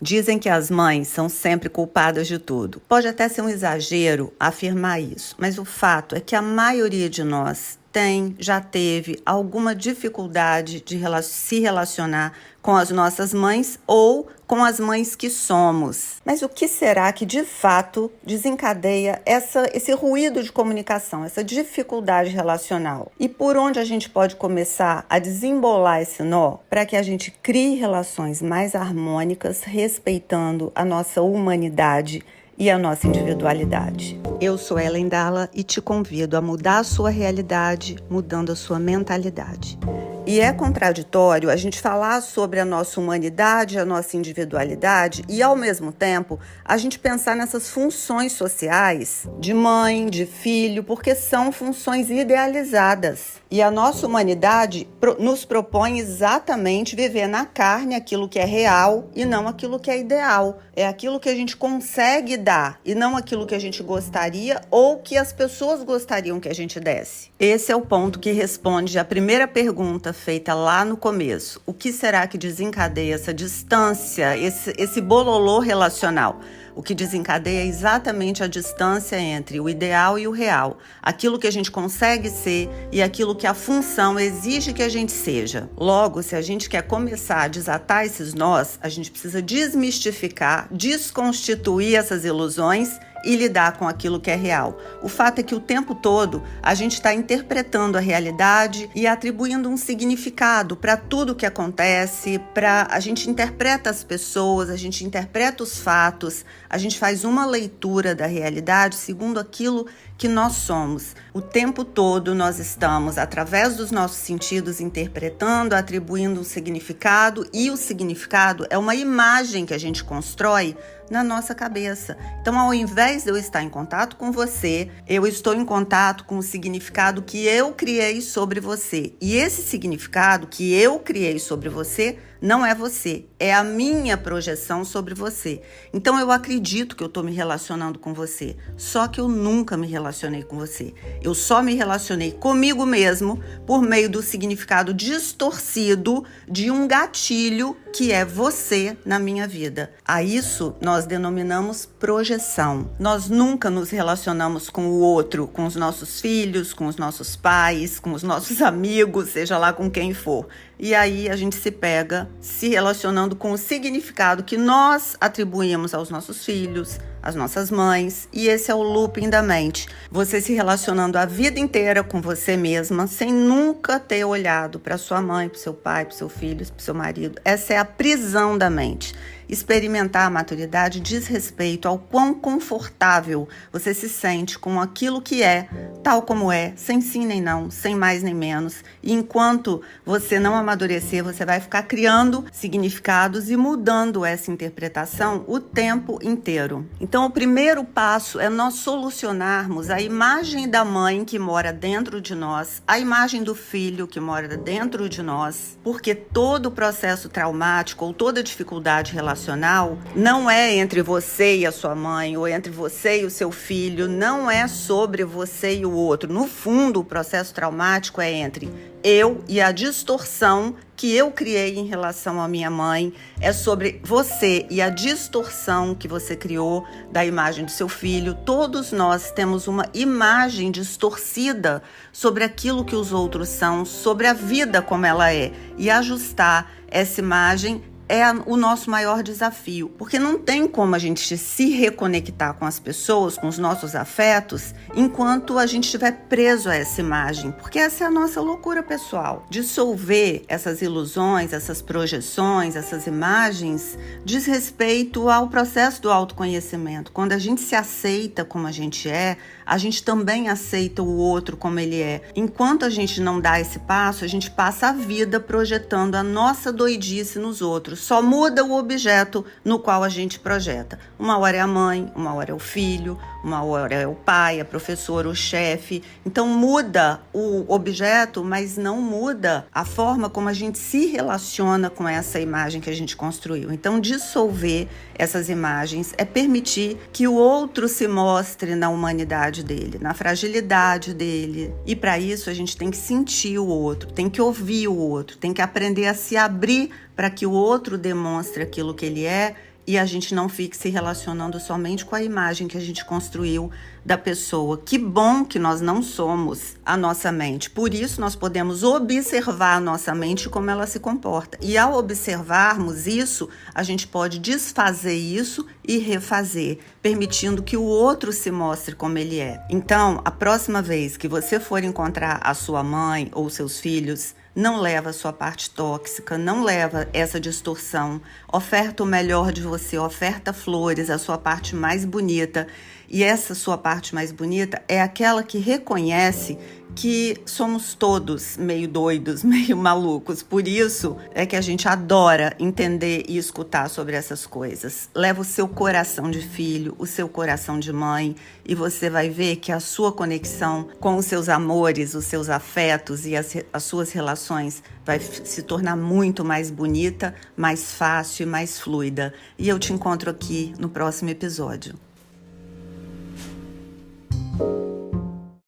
Dizem que as mães são sempre culpadas de tudo. Pode até ser um exagero afirmar isso, mas o fato é que a maioria de nós já teve alguma dificuldade de se relacionar com as nossas mães ou com as mães que somos. Mas o que será que de fato desencadeia esse ruído de comunicação, essa dificuldade relacional? E por onde a gente pode começar a desembolar esse nó para que a gente crie relações mais harmônicas, respeitando a nossa humanidade e a nossa individualidade? Eu sou Ellen Dalla e te convido a mudar a sua realidade, mudando a sua mentalidade. E é contraditório a gente falar sobre a nossa humanidade, a nossa individualidade e, ao mesmo tempo, a gente pensar nessas funções sociais de mãe, de filho, porque são funções idealizadas. E a nossa humanidade nos propõe exatamente viver na carne aquilo que é real e não aquilo que é ideal. É aquilo que a gente consegue dar e não aquilo que a gente gostaria ou que as pessoas gostariam que a gente desse. Esse é o ponto que responde à primeira pergunta feita lá no começo. O que será que desencadeia essa distância, esse bololô relacional? O que desencadeia é exatamente a distância entre o ideal e o real, aquilo que a gente consegue ser e aquilo que a função exige que a gente seja. Logo, se a gente quer começar a desatar esses nós, a gente precisa desmistificar, desconstituir essas ilusões e lidar com aquilo que é real. O fato é que o tempo todo a gente está interpretando a realidade e atribuindo um significado para tudo que acontece, a gente interpreta as pessoas, a gente interpreta os fatos, a gente faz uma leitura da realidade segundo aquilo que nós somos. O tempo todo nós estamos, através dos nossos sentidos, interpretando, atribuindo um significado, e o significado é uma imagem que a gente constrói na nossa cabeça. Então, ao invés de eu estar em contato com você, eu estou em contato com o significado que eu criei sobre você. E esse significado que eu criei sobre você não é você, é a minha projeção sobre você. Então, eu acredito que eu estou me relacionando com você, só que eu nunca me relacionei com você. Eu só me relacionei comigo mesmo por meio do significado distorcido de um gatilho que é você na minha vida. A isso nós denominamos projeção. Nós nunca nos relacionamos com o outro, com os nossos filhos, com os nossos pais, com os nossos amigos, seja lá com quem for. E aí a gente se pega se relacionando com o significado que nós atribuímos aos nossos filhos, às nossas mães, e esse é o looping da mente. Você se relacionando a vida inteira com você mesma, sem nunca ter olhado para sua mãe, para seu pai, para seu filho, para seu marido. Essa é a prisão da mente. Experimentar a maturidade diz respeito ao quão confortável você se sente com aquilo que é, tal como é, sem sim nem não, sem mais nem menos. E enquanto você não amadurecer, você vai ficar criando significados e mudando essa interpretação o tempo inteiro. Então, o primeiro passo é nós solucionarmos a imagem da mãe que mora dentro de nós, a imagem do filho que mora dentro de nós, porque todo o processo traumático ou toda dificuldade relacional não é entre você e a sua mãe, ou entre você e o seu filho, não é sobre você e o outro. No fundo, o processo traumático é entre eu e a distorção que eu criei em relação à minha mãe, é sobre você e a distorção que você criou da imagem do seu filho. Todos nós temos uma imagem distorcida sobre aquilo que os outros são, sobre a vida como ela é, e ajustar essa imagem é o nosso maior desafio, porque não tem como a gente se reconectar com as pessoas, com os nossos afetos, enquanto a gente estiver preso a essa imagem, porque essa é a nossa loucura pessoal. Dissolver essas ilusões, essas projeções, essas imagens, diz respeito ao processo do autoconhecimento. Quando a gente se aceita como a gente também aceita o outro como ele é. Enquanto a gente não dá esse passo, a gente passa a vida projetando a nossa doidice nos outros. Só muda o objeto no qual a gente projeta. Uma hora é a mãe, uma hora é o filho, uma hora é o pai, a professora, o chefe. Então muda o objeto, mas não muda a forma como a gente se relaciona com essa imagem que a gente construiu. Então dissolver essas imagens é permitir que o outro se mostre na humanidade dele, na fragilidade dele. E para isso a gente tem que sentir o outro, tem que ouvir o outro, tem que aprender a se abrir para que o outro demonstre aquilo que ele é e a gente não fique se relacionando somente com a imagem que a gente construiu da pessoa. Que bom que nós não somos a nossa mente. Por isso nós podemos observar a nossa mente e como ela se comporta. E ao observarmos isso, a gente pode desfazer isso e refazer, permitindo que o outro se mostre como ele é. Então, a próxima vez que você for encontrar a sua mãe ou seus filhos, não leva a sua parte tóxica, não leva essa distorção. Oferta o melhor de você, oferta flores, a sua parte mais bonita. E essa sua parte mais bonita é aquela que reconhece que somos todos meio doidos, meio malucos. Por isso é que a gente adora entender e escutar sobre essas coisas. Leva o seu coração de filho, o seu coração de mãe, e você vai ver que a sua conexão com os seus amores, os seus afetos e as suas relações vai se tornar muito mais bonita, mais fácil e mais fluida. E eu te encontro aqui no próximo episódio.